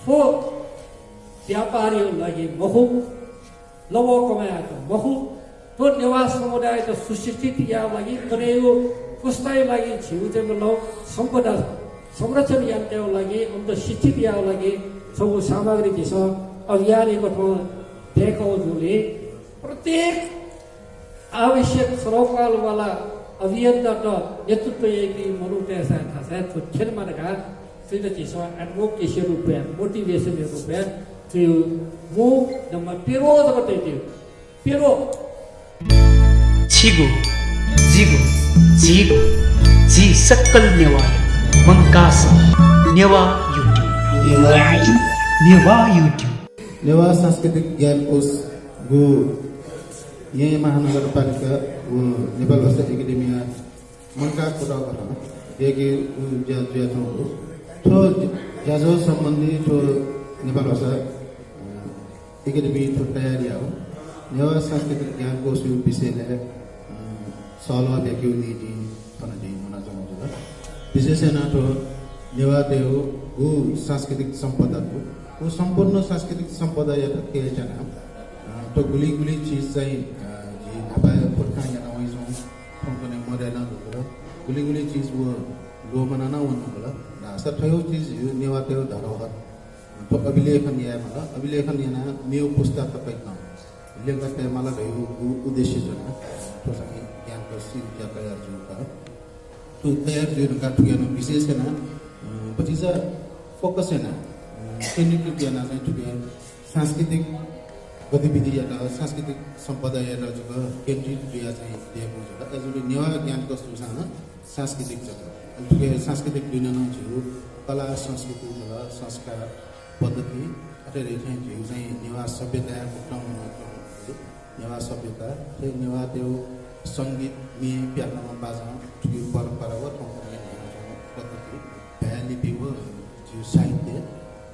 तो व्यापारीहरूलाई महु लवकमाएको महु तो निवास समुदाय त सुशिक्षित यालाई कुनै यो पुस्ताइ लागि छिउतेको सम्पदा संरक्षण यान्त्याउ लागि अन्त शिक्षित याउ लागि सब सामग्री दिस अभियानको ठाउँ देखाउँदुले प्रत्येक आवश्यक सरकारवाला अभियन्ता त नेतृत्व यही मनुष्य था तो खेलमानका त्यो चिज एडभोकेसी रुपया मोटिवेसन रुपया त्यो वो नम्बर पेरो जगत त्यो पेरो छिगो जिगो जिगो जी सक्कल नेवार मंकास नेवा यूट्यूब नेवा सांस्कृतिक ज्ञान कोष गो यही महानगरपालिका नेपाल भाषा एकाडेमिया मनका कुरा गर्न यही ज्याजो तो ज्याजो सम्बन्धी तो नेपाल भाषा एकाडेमी तो तयारी हो नेवा सांस्कृतिक ज्ञान कोष विषयले सल्लाह व्याख्या नीति तनजी मना जमाउँछ विशेषण तो नेवा देव गो सांस्कृतिक सम्पदा को सम्पूर्ण सांस्कृतिक सम्पदा या के जना तो गुली चीज चाहिँ जी नपाए पुर्खा या नवै सो फंकने मरेला हो गुली चीज वो लो मनाना वन होला ना थयो चीज नेवा त्यो धरोहर तो अभिलेखन या मला अभिलेखन याना मेयो पुस्तक तपाईको लेखक मला भयो उद्देश्य जना तो सबै ज्ञान को सिल या तयार जुका तो तयार जुका ठुयानो विशेष हैन पछि फोकस हैन केन्द्रित ज्ञान चाहिँ ठुया सांस्कृतिक गतिविधि या सांस्कृतिक सम्पदा या जुका केन्द्रित क्रिया चाहिँ दिएको छ एजुले नेवा ज्ञान को सुसान सांस्कृतिक जगत ठुया सांस्कृतिक विनन छु कला संस्कृति र संस्कार पद्धति अथवा चाहिँ जिउ चाहिँ नेवा सभ्यता नेवा सभ्यता त्यो नेवा त्यो संगीत मे प्यारमा बाजा ठुकी परम्परागत पद्धति भ्यालिपी हो जिउ साहित्य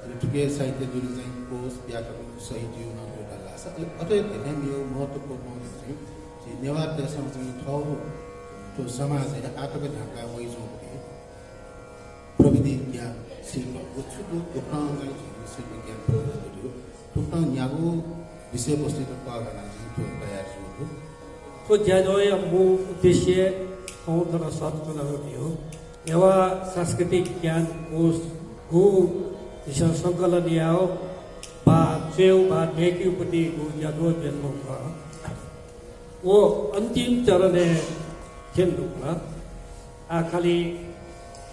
अनि ठुकी साहित्य जुन चाहिँ कोष व्याकरण सही जिउ नगरेर लाग्छ अझै धेरै यो महत्त्वपूर्ण चाहिँ नेवा देशमा चाहिँ ठाउँ त्यो समाज आटोको ढाका वैजौँ प्रविधि ज्ञान शिल्प छुटो उपक्रम चाहिँ शिल्प ज्ञान प्रविधि उपक्रम यहाँको विषयवस्तु त पागना चाहिँ तयार छु तो ज्याजोय मूल उद्देश्य कौन साधना हो नेवा सांस्कृतिक ज्ञान कोष गो दिशा संकलन याओ बा सेव बा नेकीपति गो ज्याजो जन्म का वो अंतिम चरण है केंद्र का आखिरी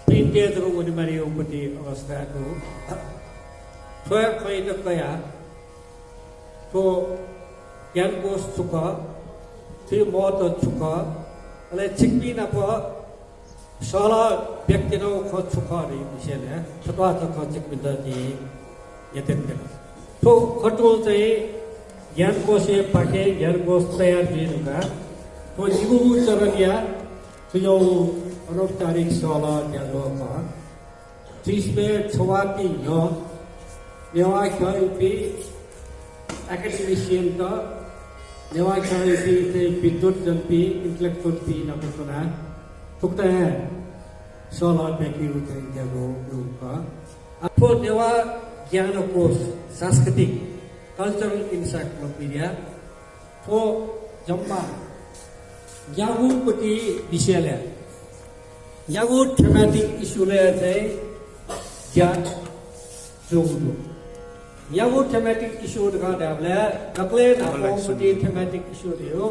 प्रिंटेड रूप में मरी उपति अवस्था को स्वयं कोई न कया तो ज्ञान कोष चुका त्यो महत्त्व छुक अले छिक्पी नप सला व्यक्ति न ख छुक रे विषयले छटवा त ख छिक्पी द जी यतेन तो खटो चाहिँ ज्ञान कोषे पाके ज्ञान कोष तयार दिनुका तो निगु चरणिया त्यो अनौपचारिक सला ज्ञानोमा जिसमें छवाती यो नेवा खैपी एकेडमिशियन का नेवा खैपी ते विद्युत जंपी इंटेलेक्चुअल पी ना कुछ थुकता है सला बेकी उठे जगो ग्रुप का नेवा ज्ञान कोष सांस्कृतिक कल्चरल इन्साइक्लोपीडिया तो जम्मा यागुपति विषयले यागु थेमेटिक इशूले चाहिँ ज्ञान जोगु यागु थेमेटिक इशू का डाबले नकले नापोपति थेमेटिक इशू दियो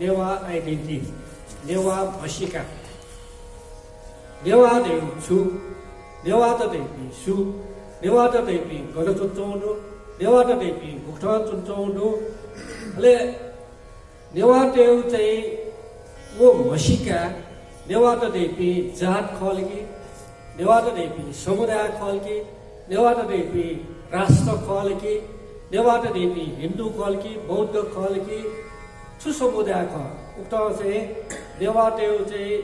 नेवा आइडेंटिटी नेवा भाषिका नेवा देउ छु नेवा त देपी सु नेवा त देपी गलचुचौंडो नेवा त देपी गुठा चुचौंडो ले नेवा देउ चाहिँ वो भाषिका नेवा त देपी जात खलकी नेवा त देपी समुदाय खलकी नेवा त देपी राष्ट्र खलकी नेवा त देपी हिन्दू खलकी बौद्ध खलकी छु समुदाय ख उक्ता चाहिँ नेवा देउ चाहिँ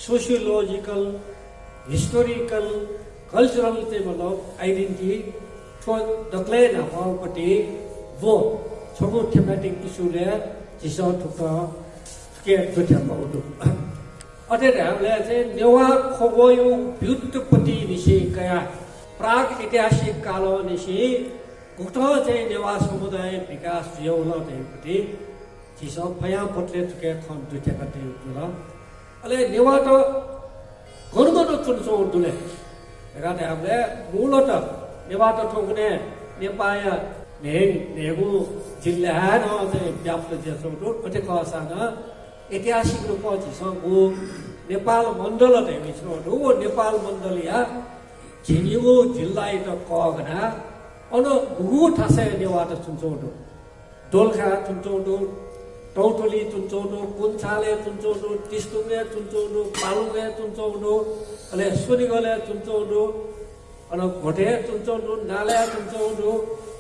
सोशियोलॉजिकल हिस्टोरिकल कल्चरल चाहिँ मतलब आइडेंटिटी तो दक्ले न होपति वो छगु थेमेटिक इशूले जिसो थुका के तुथ्या पाउदु अते हामीले चाहिँ नेवा खगोयो व्युत्पत्ति विषय कया प्राग ऐतिहासिक कालनिसी गुक्ट चाहिँ नेवा समुदाय विकास जिउला त्यहीपट्टि चिसो फया पटले तुके खन दुटेका त्यही जुल अले नेवा त गणगण चुन्छौ दुले एकाते हामीले मूलत नेवा त ठोक्ने नेपाय नेगु जिल्ला न चाहिँ व्याप्त जेसो अटे कसान ऐतिहासिक रूपमा चिसो नेपाल मण्डल त्यही छ नेपाल मण्डलिया झिनिगु जिल्ला त कगना अनु गुगु ठासे नेवा त चुन्छौडु दोलखा चुन्छौडु टौटोली चुन्छौडु कुन्छाले चुन्छौडु तिस्तुङे चुन्छौडु पालुङे चुन्छौडु अले सुनिगले चुन्छौडु अनु घोटे चुन्छौडु नाले चुन्छौडु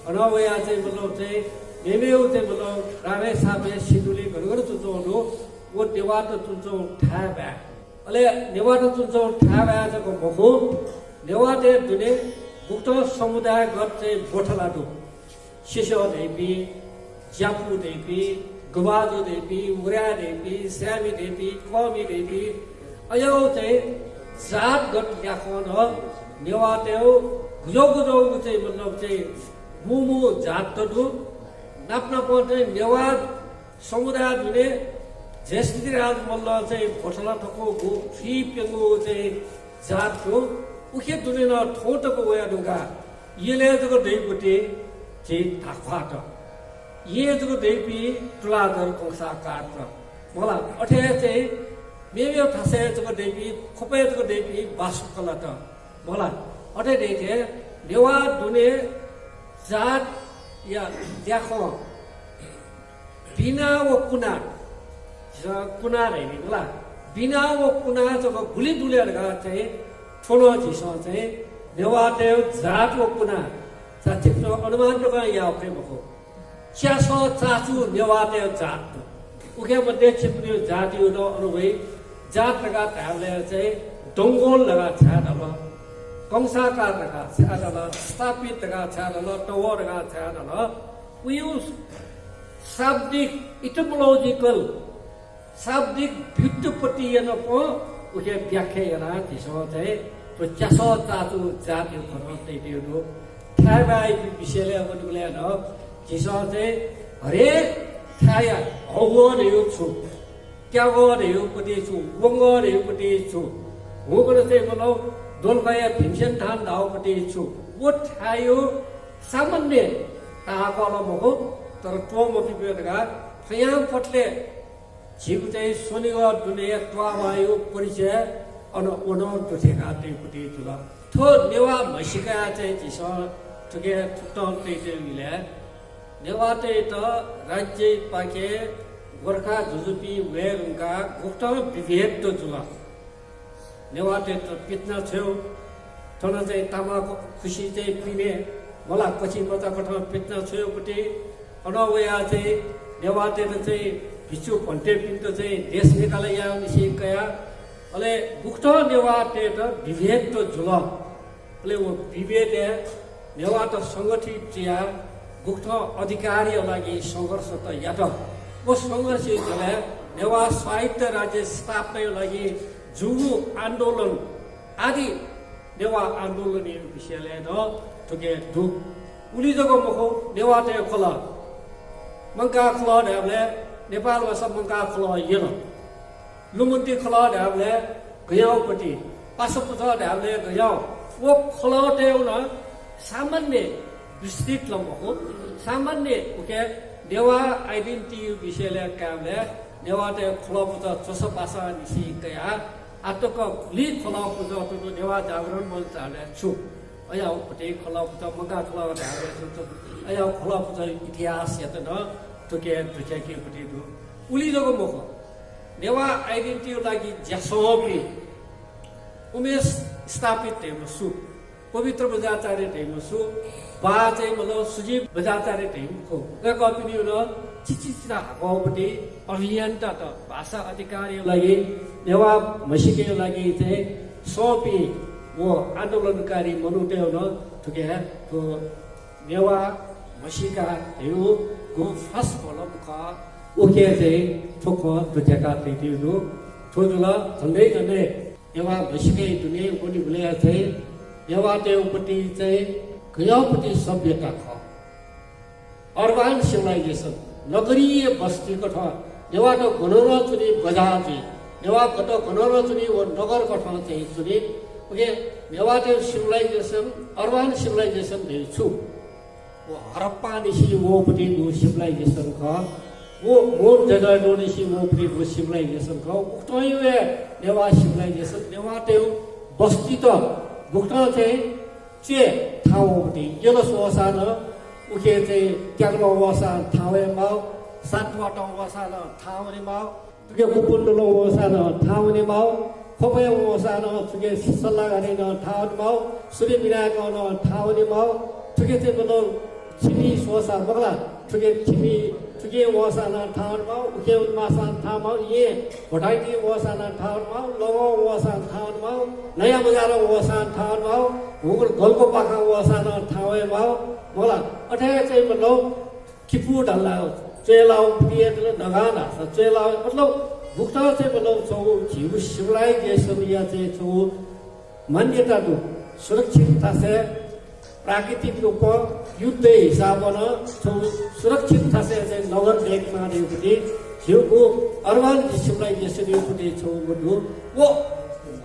अनु वया चाहिँ मतलब चाहिँ मेमेउ चाहिँ मतलब रामे साबे सिडुली गरगर चुन्छौडु वो नेवा त चुन्छौ ठाबा अले नेवा त चुन्छौ ठाबा जको बखु नेवा ते दुने गुप्त समुदाय गत चाहिँ बोठलाडु शिशो देवी ज्यापु देवी गवाजु देवी उरा देवी स्यामी देवी कमी देवी अयो चाहिँ जात गत याखन नेवा तेउ गुजो चाहिँ मतलब चाहिँ मुमु जात तडु नाप्न पर्ने नेवा समुदाय दुने जेस्तिराज मल्ल चाहिँ बोठला ठको गु फी पेंगु चाहिँ जातको उखे दुनिन ठोटको वया ढुङ्गा येले जको दैपटे चाहिँ थाखवाट ये जको दैपी तुलाधर कोसा काट मला अठे चाहिँ मेमेउ थासे जको दैपी खोपे जको दैपी बासुकला त मला अठे देखे नेवा दुने जात या देखो बिना वो कुना कुना रहिने होला बिना वो कुना जको गुली दुलेर गा चाहिँ ठुलो चिसो चाहिँ नेवादेव जातको कुना चिप्नो अनुमान टका याव भएको च्यासो चाचु नेवादेव जात उके मध्ये चिप्ने जातियो न अनुभवी जात लगा हामीले चाहिँ डोंगोल लगा छाडल कंसाकार लगा छाडल स्थापित लगा छाडल टवर लगा छाडल उयो शाब्दिक इटिमोलॉजिकल शाब्दिक व्युत्पत्ति न पो उके व्याख्या हेरा त्यसो चाहिँ तो च्यासो चाचु जाति खरो त्यतिहरु थाबाई विषयले अब निले न त्यसो चाहिँ हरेक थाया हवरहरु छु क्यावरहरु पनि छु वंगरहरु पनि छु होगन चाहिँ मतलब दोलबाया भीमसेन थान दाउपट्टि छु वो थायो सामान्य ताकल मको तर टोमपि बेटगा फयाम पटले झिउ चाहिँ सोनिगर दुनिया त्वावायु परिचय अनु उनो दुखेका त्यहीपट्टि जुल थो नेवा मैसिका चाहिँ चिसो ठुके ठुक्टम त्यही मिले नेवा त्यही त राज्य पाके गोर्खा जुजुपी वेरुङका गुप्त विभेद त जुल नेवा त्यही त पित्न छेउ थन चाहिँ तामाको खुसी चाहिँ पिने मला पछि बचा कठा पित्न छेउपट्टि अनवया चाहिँ नेवा त्यही चाहिँ भिचु भन्टे पिन्त चाहिँ देश निकाले या निसिकया अले गुप्त नेवा ते त विभेद त जुल अले वो विभेद नेवा त संगठित चिया गुप्त अधिकारी लागि संघर्ष त या त वो संघर्ष जले नेवा साहित्य राज्य स्थापना लागि जुगु आन्दोलन आदि नेवा आन्दोलन विषयले न तुके दु उली जगो मखो नेवा ते खोला मंका खोला हामीले नेपालमा सबमका खोला येन लुमुन्ती खोला हामीले गयाउपट्टि पासपुछ हामीले गयाउ वो खोला देउन सामान्य विस्तृत लम्बको सामान्य उके नेवा आइडेन्टिटी विषयले कामले नेवा ते खोला पुछ चोसो पासा निसी कया आतक खुली खोला पुछ त नेवा जागरण मञ्च हाले छु अयाउपट्टि खोला पुछ मंका खोला हामीले छु अयाउ खोला पुछ इतिहास यत न तुके दुखेकी पट्टि दु उली जगो मको नेवा आइडेन्टिटी लागि ज्यासोपि उमेश स्थापित हेर्नुछु पवित्र बजाचार्य हेर्नुछु बा चाहिँ मतलब सुजीव बजाचार्य हेर्नुको गएको पनि न चिचिचा हावापट्टि अभियन्ता त भाषा अधिकारी लागि नेवा मसिके लागि चाहिँ सोपि वो आन्दोलनकारी मनुटेउ न ठुके तो नेवा मसिका हेउ गो फर्स्ट भोलम का ओके चाहिँ ठोको दुखेका त्यतिहरु ठोजुला झन्डै झन्डै नेवा भइसके दुनिया पनि भुले चाहिँ नेवादेवपट्टि चाहिँ गयापट्टि सभ्यता ख अर्बान सिभिलाइजेसन नगरीय बस्तीको ठ नेवाको घनोर चुनी बजार चाहिँ नेवाको त घनोर चुनी व नगरको ठाउँ चाहिँ चुनी ओके नेवादेव सिभिलाइजेसन अर्बान सिभिलाइजेसन भेट्छु वो हरप्पा निसी वोपट्टि वो सिभिलाइजेसन ख वो मोन जगह डोनिसी वोपट्टि वो सिभिलाइजेसन ख उक्टै वे नेवा सिभिलाइजेसन नेवादेव बस्ती त भुक्ट चाहिँ चे ठाउँपट्टि यलो सोसान उखे चाहिँ त्याग्लो वसान ठाउँे माउ सातवाटो वसान ठाउँे माउ तुके कुपुन्डलो वसान ठाउँे माउ खोपे वसान तुके सल्लाह गरेन ठाउँ माउ सूर्य मिनाको न ठाउँे माउ तुके चाहिँ बनो छिमी सोसा बगला तुके छिमी तुके वसान ठाउँ माउ उखे मासान ठाउँ माउ ये भटाइटी वसान ठाउँ माउ लगो वसान ठाउँ माउ नयाँ बजार वसान ठाउँ माउ हुगुल गलको पाखा वसान ठाउँे माउ मला अठे चाहिँ मतलब किपु ढल्ला चेलाउ पिएतले नगाना चेलाउ मतलब भुक्ता चाहिँ मतलब छौ जीव सिभिलाइजेसन या चाहिँ छौ मान्यता दु सुरक्षित थासे प्राकृतिक रूप युद्ध हिसाबन छौ सुरक्षित थासे चाहिँ नगर देखमा देउपट्टि जिउको अर्बान सिभिलाइजेसन युपट्टि छौ बन्नु वो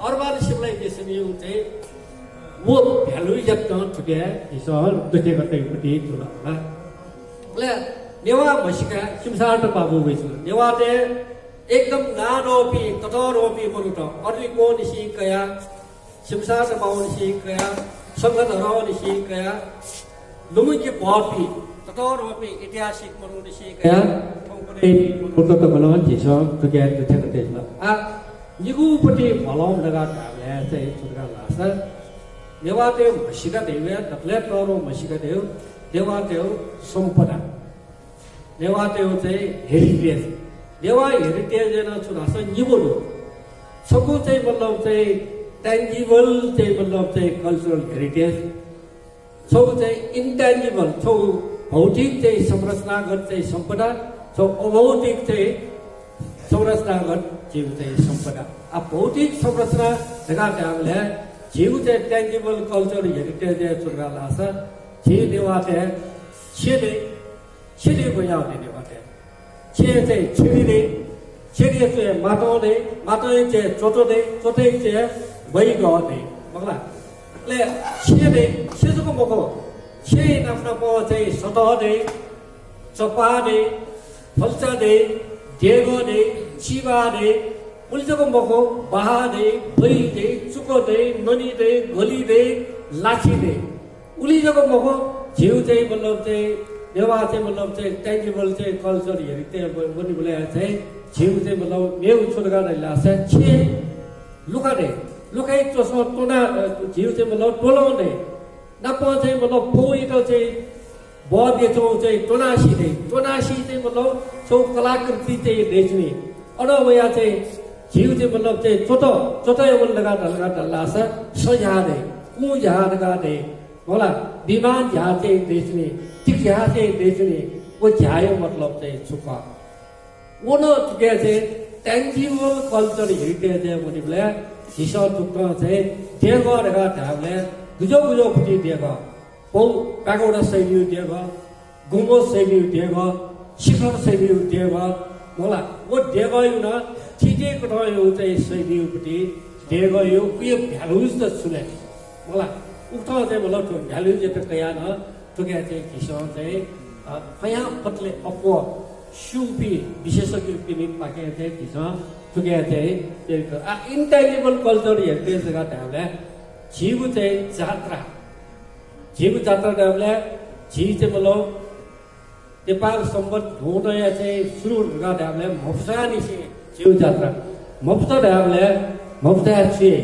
अर्बान सिभिलाइजेसन यु चाहिँ वो भ्यालु जत्न ठुके हिसाब दुखे गतेपट्टि तुला ले नेवा भसिका सिमसार बाबु वइसु नेवा ते एकदम नानोपि कठोरोपि बरुट अर्ली को निसी कया सिमसार बाबु निसी कया संगत हराव निसी कया लुमुके बपि कठोरोपि ऐतिहासिक मरु निसी कया ठौपने बरुट त बलन जिस ठुके दुखे गते आ निगुपट्टि भलौ लगा काले चाहिँ छुटका लासा नेवादेव भसिका देव दक्ले तरो भसिका देव नेवादेव सम्पदा नेवादेव चाहिँ हेरिटेज नेवा हेरिटेज न छुरास निबोलो सबको चाहिँ मतलब चाहिँ टेन्जिबल चाहिँ मतलब चाहिँ कल्चरल हेरिटेज सब चाहिँ इन्टेन्जिबल छौ भौतिक चाहिँ संरचनागत चाहिँ सम्पदा छौ अभौतिक चाहिँ संरचनागत जीव चाहिँ सम्पदा आ भौतिक संरचना जगा हामीले जीव चाहिँ टेन्जिबल कल्चर हेरिटेज चुरा लास जे नेवाते छेले बजाउने नेवाते छे चाहिँ छिडिने छिडिए चाहिँ माटोने माटोले चाहिँ चोटोने चोटे चाहिँ भइ गने बगला ले छेले छेजको मको छे नाफना पो चाहिँ सतहने चपाने फल्चाने डेगोने चिबाने उल्जको मको बहाने भइदे चुकोदे ननिदे गलिदे लाछिदे उलिजको मको जिउ चाहिँ मतलब चाहिँ नेवा चाहिँ मतलब चाहिँ टेन्जिबल चाहिँ कल्चर हेरिटेज बनि बोले चाहिँ जिउ चाहिँ मतलब मेउ छोडगा लासा छे लुकाने लुकाइ चोसो टोना जिउ चाहिँ मतलब टोलाउने नपो चाहिँ मतलब पोइटो चाहिँ बदे चाहिँ टोनासी चाहिँ मतलब सो कलाकृति चाहिँ देख्ने अनवया चाहिँ जिउ चाहिँ मतलब चाहिँ चोटो लगा ढल्लासा सजाने कु झाने होला विमान झा चाहिँ देख्ने तिखा चाहिँ देख्ने वो झ्यायो मतलब चाहिँ छुका वो न चुके चाहिँ टेन्जिबल कल्चर हेरिटेज भने बोले हिसाब टुक्न चाहिँ देख रहेका हामीले गुजो पट्टि देख पौ पागौडा शैली देख गुम्बो शैली देख शिखर शैली देख होला वो देखायो न ठिकै कठायो चाहिँ शैलीपट्टि देखायो उयो भ्यालुज त छुने होला उक्त चाहिँ मतलब भ्यालुज त कया न तुके चाहिँ किसान चाहिँ कया पतले अपो सुपी विशेषज्ञ पिनि पाके चाहिँ किसान तुके चाहिँ इन्टेन्जिबल कल्चर हेरिटेज जग्गा हामीले जीव चाहिँ जात्रा हामीले जी चाहिँ मतलब नेपाल सम्बन्ध हुँदै चाहिँ सुरु गर्दा हामीले मफसा निसी जीव जात्रा मफसा हामीले मफसा छिए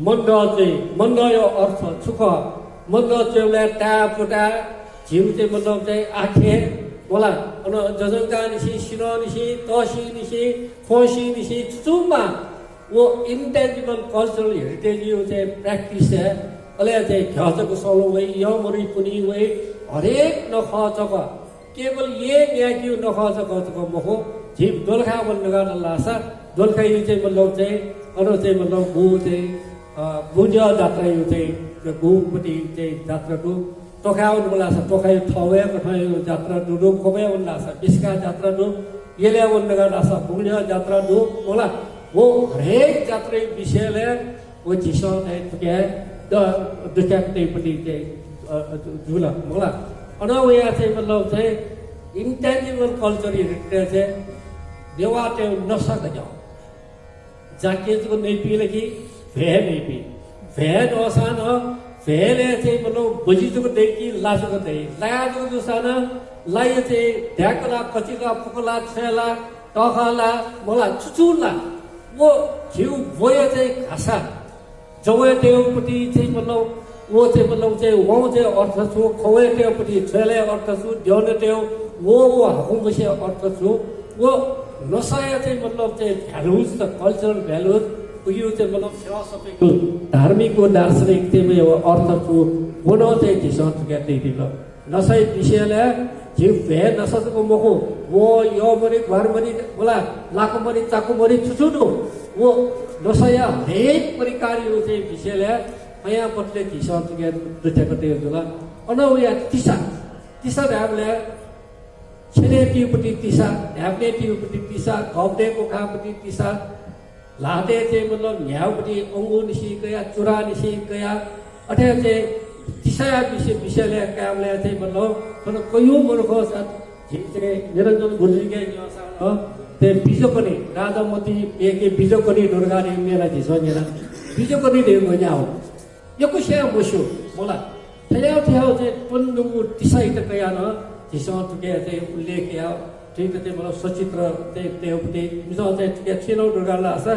मन्द यो अर्थ सुख मन्द चेउला टापुटा झिउ चाहिँ मतलब चाहिँ आखे बोला अन जजङ्गा निसी सिनो निसी तसी निसी फोसी निसी चुम्बा वो इन्टेन्जिबल कल्चरल हेरिटेज यो चाहिँ प्र्याक्टिस है अले चाहिँ घ्याचको सलो वै यमरी पुनि वै हरेक नखचक केवल ये न्याकी नखचक मखो झिप दोलखा बन्न गर्न लासा दोलखा यो चाहिँ मतलब चाहिँ अरू चाहिँ मतलब गो चाहिँ भुज जात्रा यो चाहिँ गुपट्टि चाहिँ जात्राको टोकाउनु मन लाग्छ टोकायो ठाउँको ठाउँ जात्रा डुडो खोपे मन लाग्छ बिस्का जात्रा डु यसले उन्नगा लाग्छ भुज जात्रा डु मलाई वो हरेक जात्रा विषयले वो चिसो के दुच्यापट्टि चाहिँ झुला मलाई अनौ यहाँ चाहिँ मतलब चाहिँ इंटेंजिबल कल्चर हेरिटेज है देवा ते नशा गजाओ जाके को नहीं पी लगी वे नहीं पी वे नौसान वे ले थे मतलब बुझी तो देखी लाश को दे लाया तो दूसरा लाये थे ढाकला कचिला पुकला छेला टोखाला मोला चुचुला वो जीव वो ये थे खासा जो ये थे उपटी थे मतलब वो थे मतलब थे वो थे अर्थ सु खोए थे उपटी छेले अर्थ सु जोने थे वो हकुम विषय अर्थ छु वो नसाया चाहिँ मतलब चाहिँ भ्यालुज त कल्चरल भ्यालुज उयो चाहिँ मतलब फिलोसफिकल धार्मिक व दार्शनिक चाहिँ अर्थ छु बोनो चाहिँ दिसो टुगेदै दिल नसाई विषयले जे भे नसको मको वो यो मरि घर मरि बोला लाको मरि चाको मरि छुछुनु वो नसाया हरेक प्रकार यो चाहिँ विषयले यहाँ पटले दिसो टुगेदै दिल अनौ या तिसा हामीले छेने टिउपट्टि तिसा ढ्याप्ने टिउपट्टि तिसा घप्ने कोखापट्टि तिसा लादे चाहिँ मतलब न्याउपट्टि अङ्गु निसी गया चुरा निसी गया अठे चाहिँ तिसा विषयले कामले चाहिँ मतलब कयौँ मुर्खो चाहिँ निरञ्जन गुरुजीकै त्यो बिजोकनी राजामती एके बिजोकनी ढुर्गाने मेरा झिसोनेर बिजोकनी ढेउ न्याउ यो कुसे बस्यो मलाई थ्याउ चाहिँ पन्डुङु तिसा त कया न जिसो तुके ते उल्लेख या ठीक ते मतलब सचित्र ते उपटे जिसो ते के छिनो दुर्गाला आसा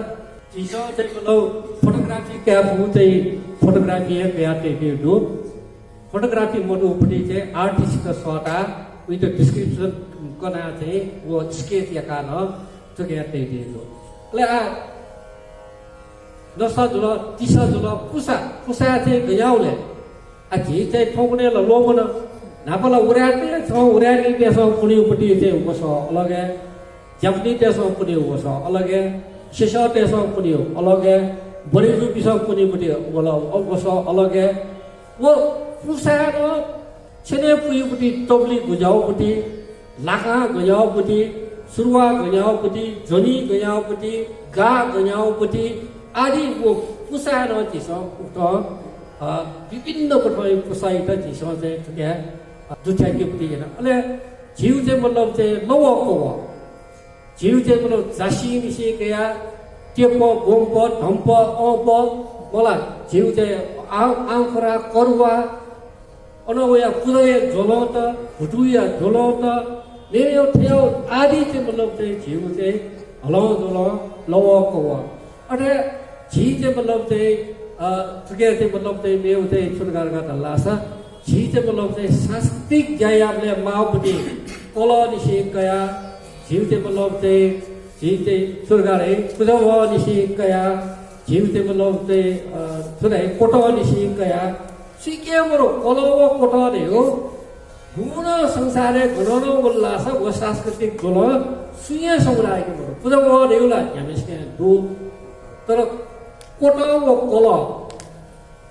जिसो ते मतलब फोटोग्राफी क्या बुते फोटोग्राफी है बेयाते के दो फोटोग्राफी मोड उपटे चाहिँ आर्टिस्ट का सोटा विथ डिस्क्रिप्सन कना चाहिँ वो स्केच या कान तुके ते दो ले आ नसा जुल तिसा जुल पुसा चाहिँ गयाउले आ जी चाहिँ ठोकने ल लोगन नापला उराटे छ उराटे त्यसो पुनी उपटी चाहिँ बसो अलग है जपनी त्यसो पुनी बसो अलग है शिशो त्यसो पुनी अलग है बड़ी जो बिसो पुनी उपटी बोला बसो अलग है वो पुसारो छने पुई उपटी टोपली गुजाओ उपटी लाका गुजाओ उपटी सुरुवा गुजाओ उपटी जनी गुजाओ उपटी गा गुजाओ उपटी आदि वो पुसारो जिसो तो विभिन्न प्रकार पुसाई त जिसो चाहिँ क्या दुचाकी पुटी हैन अले जीव चाहिँ मतलब चाहिँ नवको हो जीव चाहिँ मतलब जासी निसे गया टेपो गोम्पो ढम्प अप बोला जीव चाहिँ आँखरा करुवा अनवया पुदय झोलौत भुटुया झोलौत नेयो ठेउ आदि चाहिँ मतलब चाहिँ जीव चाहिँ हलौ झोल लवको हो अरे जी चाहिँ मतलब चाहिँ तुगे चाहिँ मतलब चाहिँ मेउ चाहिँ सुनगार गर्दा लासा जी चाहिँ मतलब चाहिँ सांस्कृतिक जाय आपले माउपट्टि कला निसी गया जीव चाहिँ मतलब चाहिँ जी चाहिँ सुरगारे पुजव निसी गया जीव चाहिँ मतलब चाहिँ सुनाइ कोटो निसी गया सिके बरो कलव कोटो ने हो गुण संसारे गुण उल्लास व सांस्कृतिक गुण सुय समुदायको बरो पुजव नेउला हामीसके दु तर कोटो व कला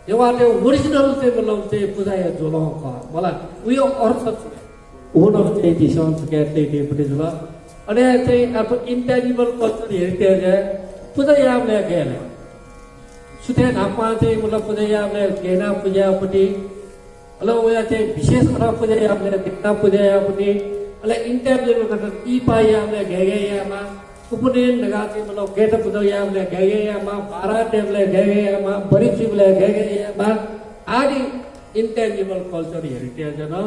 देवाले ओरिजिनल चाहिँ मतलब चाहिँ पूजाय जोलो का मलाई उयो अर्थ छ उनो चाहिँ दिसो के ते पुटे जुल अनि चाहिँ अब इन्टेन्जिबल कल्चर हेरिटेज है पूजायामले गेले सुते नापा चाहिँ मतलब पूजायामले गेना पूजापट्टि अल उया चाहिँ विशेष कुरा पूजायामले दिक्ता पूजापट्टि अल इन्टेन्जिबल कल्चर ई पायामले गेगेयामा कुपुने नगाते मतलब गेट पूजायामले गेगेयामा बारा टेबले गेगेयामा बरिचिबले गेगेयामा आदि इन्टेन्जिबल कल्चर हेरिटेज न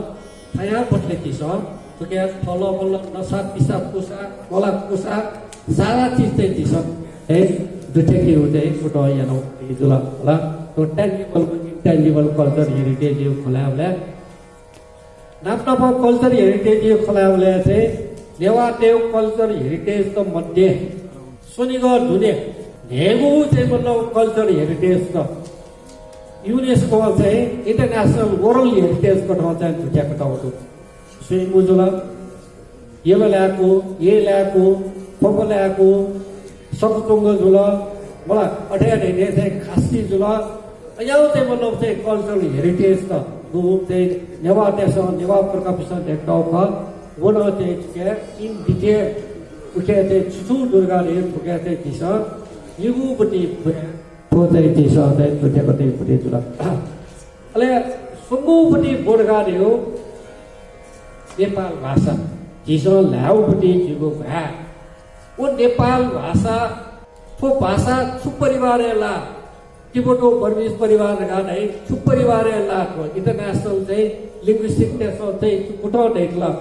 थाया पटले किसो तो क्या फलो फलो नसा पिसा पुसा मला पुसा सारा चीज चाहिँ दिसो है दुटे के होते फोटो यानो जुला होला तो टेन्जिबल कल्चर हेरिटेज यो खोलावले नापनापा कल्चर हेरिटेज यो खोलावले चाहिँ देवादेव कल्चर हेरिटेज त मध्ये सुनिगर धुने नेगु चाहिँ मतलब कल्चर हेरिटेज त युनेस्को चाहिँ इन्टरनेशनल वर्ल्ड हेरिटेज को ठाउँ चाहिँ झुट्याएको ठाउँ हो सुइमु जुल ये ल्याएको खोप ल्याएको सकुटुङ्ग जुल मलाई अठे ने चाहिँ खासी जुला यहाँ चाहिँ मतलब चाहिँ कल्चरल हेरिटेज त दु चाहिँ नेवा देश नेवा प्रकाशन टेक्टोक वो न चाहिँ के इन डिटेल उके चाहिँ छुछु दुर्गाले ठुके चाहिँ दिस युगुपट्टि तो चाहिँ दिस चाहिँ ठुकेको चाहिँ पुटे जुला अले सुंगुपट्टि बोर्गाले हो नेपाल भाषा जिसो ल्याउपट्टि जिगो भा वो नेपाल भाषा तो भाषा सुपरिवारला टिबेटो बर्मिज परिवार है सुपरिवारला को इंटरनेशनल चाहिँ लिंग्विस्टिक नेशनल चाहिँ कुटो देखला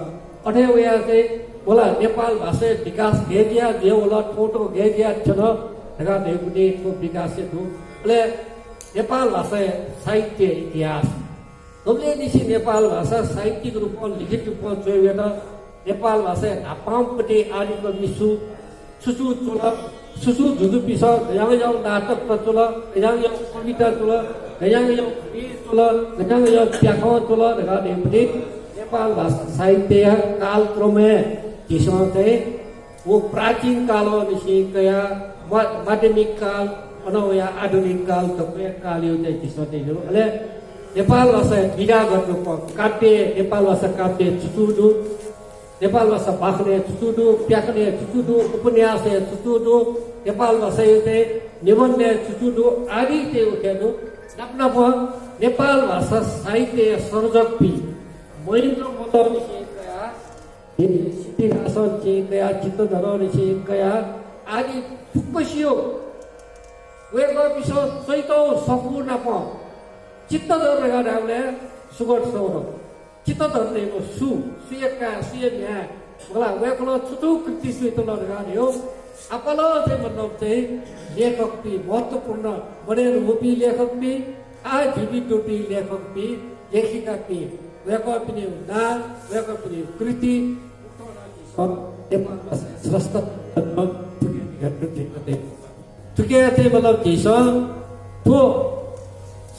अठे वया चाहिँ बोला नेपाल भाषा विकास गेजिया जे होला फोटो गेजिया छन ढगा देउडी को विकास दु ले नेपाल भाषा साहित्य इतिहास दोले निसी नेपाल भाषा साहित्यिक रूपमा लिखित रूपमा जोइएन नेपाल भाषा नापामपट्टि आदिको मिसु सुसु चुला सुसु जुदु पिस yang नाटक चुला yang कविता चुला yang गीत चुला yang प्याखो चुला ढगा देउडी नेपाल भाषा साहित्य कालक्रमे त्यसमा चाहिँ वो प्राचीन कालमा निसी कया माध्यमिक काल अनवया आधुनिक काल तपाईँ काल यो चाहिँ त्यसमा चाहिँ अले नेपाल भाषा विधा गर्नु काव्य नेपाल भाषा काव्य छुटुडु नेपाल भाषा भाख्ने छुटुडु प्याख्ने छुटुडु उपन्यास छुटुडु नेपाल भाषा चाहिँ निबन्ध छुटुडु आदि चाहिँ उठेनु नप्नप नेपाल भाषा साहित्य सर्जक पि महेन्द्र मल्ल निसिकया सिद्धिहासन निसिकया चित्तधर निसिकया आदि थुक्पसियो वेगो विषय सहितौ सपूर्ण प चित्तधर लगाले सुगत सौर चित्तधरको सुयका सुयन्या मलाई वेगलो छुटु कृति सुइतल लगाले हो आपला चाहिँ मतलब चाहिँ लेखक पि महत्त्वपूर्ण बनेर रूपी लेखक पि आ जीवित रूपी लेखक पि लेखिका पि वेगो पनि ना वेगो पनि कृति सब नेपाल भाषा स्वस्थ तुके चाहिँ मतलब दिस तो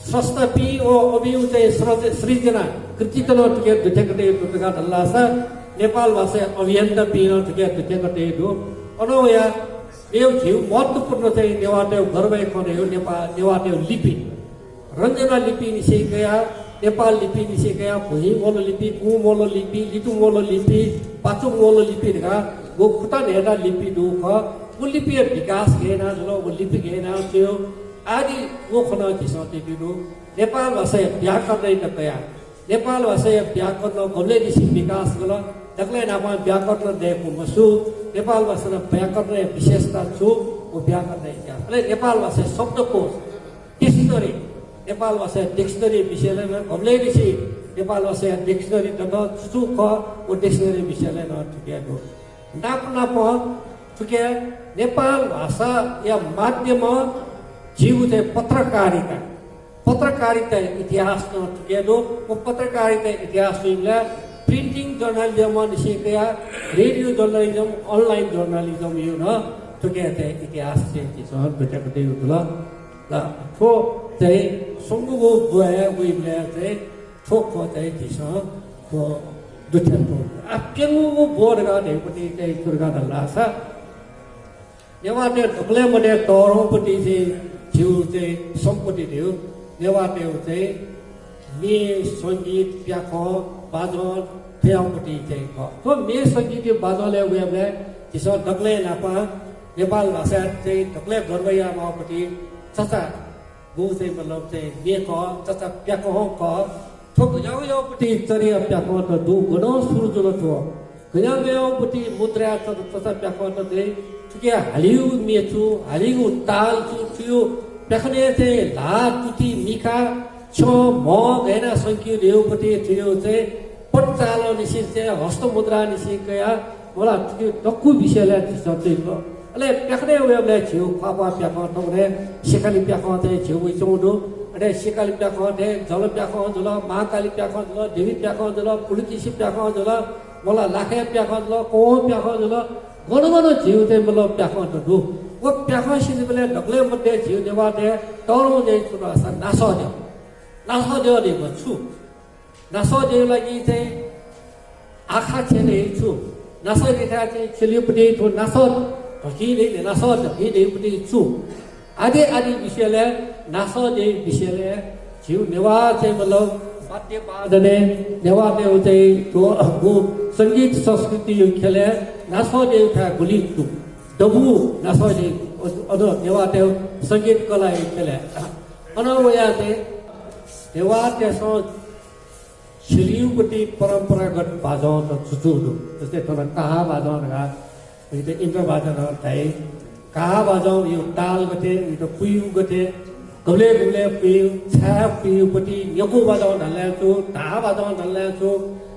स्वस्थपी ओ अभिउ चाहिँ सृजना कृतिकलो तुके दुटेकटे दुटका दल्लासा नेपाल भाषा अभियन्ता पिन तुके दुटेकटे दु अनवया यो थियो महत्त्वपूर्ण चाहिँ नेवाटेउ गर्वै खने हो नेवाटेउ लिपि रञ्जना लिपि निसेकया नेपाल लिपि निसेकया भुइ मोलो लिपि कु मोलो लिपि लिटु मोलो लिपि पाचु मोलो लिपि ढगा गो खुटा हेर्दा लिपि दुख वो लिपि विकास घेना जुलो वो लिपि घेना थियो आदि वो खना दिसते दिनु नेपाल भाषा व्याकरण न कया नेपाल भाषा व्याकरण गले दिसी विकास गला दक्ले नामा व्याकरण देखु मसु नेपाल भाषा व्याकरण विशेषता छु वो व्याकरण क्या अरे नेपाल भाषा शब्दकोश डिक्सनरी नेपाल भाषा डिक्सनरी विषयले गले दिसी नेपाल भाषा डिक्सनरी त छु ख वो डिक्सनरी विषयले न ठिकेको नाप चुके नेपाल भाषा या माध्यम जीव चाहिँ पत्रकारिता इतिहास न ठुकेलो वो पत्रकारिता इतिहास में प्रिंटिंग जर्नलिज्म निस्किया रेडियो जर्नलिज्म अनलाइन जर्नलिज्म यो न ठुके चाहिँ इतिहास चाहिँ छ दुटेकटे यो ल ठो चाहिँ संगुगो बुया उइले चाहिँ ठोक चाहिँ दिस को दुटेको आप्यंगु बोर्डगा देपति चाहिँ दुर्गा दल्लासा नेवाटे ढोक्ले मने तोरोपट्टि चाहिँ जिउ चाहिँ सम्पत्ति थियो नेवाटे चाहिँ मे सङ्गीत प्याख बाजन त्यहाँपट्टि चाहिँ तो मे सङ्गीत बाजनले उयोले त्यसो ढोक्ले नापा नेपाल भाषा चाहिँ ढोक्ले गर्वैयामापट्टि चचा गो चाहिँ मतलब चाहिँ मे क चचा प्याख क थोक याउपट्टि चरिया प्याख त दु गनो सुरुजुल थियो गयापट्टि मुद्रा चचा प्याख त चाहिँ चुके हालिउ मेचु हालिउ ताल चुयो प्याखने चाहिँ ला तुति मिखा छ म गैना संख्या लेउपट्टि थियो चाहिँ पट्टालो निसी चाहिँ हस्तमुद्रा निसी गया मलाई त्यो डक्कु विषयलाई सजिलो अले प्याखने वेबले छिउ पापा प्याख तोरे सिकाली प्याख चाहिँ छिउ चौडो अरे सिकाली प्याख दे जल प्याख जल महाकाली प्याख जल देवी प्याख जल पुलिसी प्याख जल मलाई लाखे प्याख जल को प्याख जल गणगण जीव चाहिँ मतलब प्याख दु वो प्याख सिने बेले ढगले मध्ये जीव नेवाटे तरो चाहिँ सुन आसा नासो दे छु नासो दे लागि चाहिँ आँखा छेले छु नासो देखा चाहिँ छेलिपट्टि तो नासो ढकिले नासो ढकिलेपट्टि छु आदि विषयले नासो जे विषयले जिउ नेवा चाहिँ मतलब वाद्य वादने नेवा देउ चाहिँ तो संगीत संस्कृति खेले नासो जे उठा गुली तु डबु नासो जे अदो नेवा देउ संगीत कला खेले अनवया चाहिँ नेवा त्यसो शिलिउपट्टि परम्परागत बाजाउन चुचुदु जस्तै तल काहा बाजाउन गा यो इन्द्र बाजाउन थाई काहा बाजाउ यो ताल गते यो पुयु गते गले पुयु छा पुयु पटी यको बाजाउन ढल्ला छु ढा बाजाउन ढल्ला छु